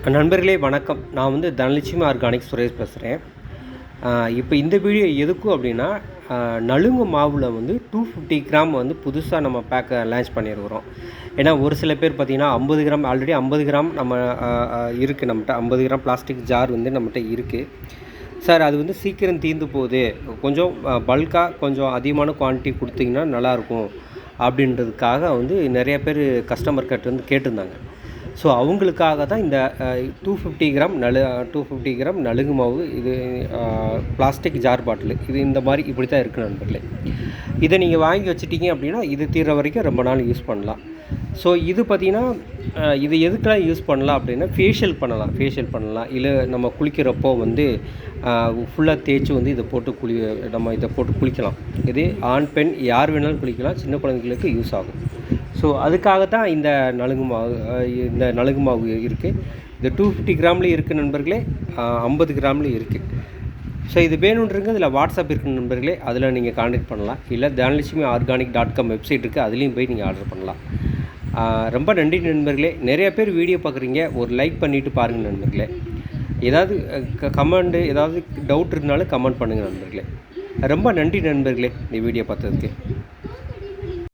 நண்பர்களே வணக்கம். நான் தனலட்சுமி ஆர்கானிக் சுரேஷ் பேசுகிறேன். இப்போ இந்த வீடியோ எதுக்கும் அப்படின்னா, நலுங்கு மாவில் 250 கிராம் புதுசாக நம்ம பேக்கை லான்ச் பண்ணியிருக்கிறோம். ஏன்னா ஒரு சில பேர் பார்த்திங்கன்னா 50 கிராம் ஆல்ரெடி 50 கிராம் நம்ம இருக்குது நம்மகிட்ட 50 கிராம் பிளாஸ்டிக் ஜார் நம்மகிட்ட இருக்குது. சார் அது சீக்கிரம் தீர்ந்து போகுது, கொஞ்சம் பல்காக கொஞ்சம் அதிகமான குவான்டிட்டி கொடுத்தீங்கன்னா நல்லாயிருக்கும் அப்படின்றதுக்காக நிறைய பேர் கஸ்டமர் கிட்ட கேட்டிருந்தாங்க. ஸோ அவங்களுக்காக தான் இந்த 250 கிராம் நலுங்கு மாவு. இது பிளாஸ்டிக் ஜார் பாட்டில். இது இந்த மாதிரி இப்படி தான் இருக்குது நண்பர்களே. இதை நீங்கள் வாங்கி வச்சுட்டிங்க அப்படின்னா இது தீர்ற வரைக்கும் ரொம்ப நாள் யூஸ் பண்ணலாம். ஸோ இது பார்த்திங்கன்னா இது எதுக்கெல்லாம் யூஸ் பண்ணலாம் அப்படின்னா, ஃபேஷியல் பண்ணலாம். இல்லை நம்ம குளிக்கிறப்போ ஃபுல்லாக தேய்ச்சி இதை போட்டு நம்ம இதை போட்டு குளிக்கலாம். இது ஆண் பெண் யார் வேணாலும் குளிக்கலாம். சின்ன குழந்தைங்களுக்கு யூஸ் ஆகும். ஸோ அதுக்காக தான் இந்த நலுங்கு மாவு இருக்குது. இந்த 250 கிராம்லேயும் இருக்குது நண்பர்களே, 50 கிராம்லேயும் இருக்குது. ஸோ இது வேணுன்றங்க இதில் வாட்ஸ்அப் இருக்குது நண்பர்களே, அதில் நீங்கள் கான்டாக்ட் பண்ணலாம். இல்லை தனலட்சுமி ஆர்கானிக்.com வெப்சைட் இருக்குது, அதுலேயும் போய் நீங்கள் ஆர்டர் பண்ணலாம். ரொம்ப நன்றி நண்பர்களே. நிறைய பேர் வீடியோ பார்க்குறீங்க, ஒரு லைக் பண்ணிவிட்டு பாருங்கள் நண்பர்களே. ஏதாவது கமெண்டு ஏதாவது டவுட் இருந்தாலும் கமெண்ட் பண்ணுங்கள் நண்பர்களே. ரொம்ப நன்றி நண்பர்களே இந்த வீடியோ பார்த்ததுக்கு.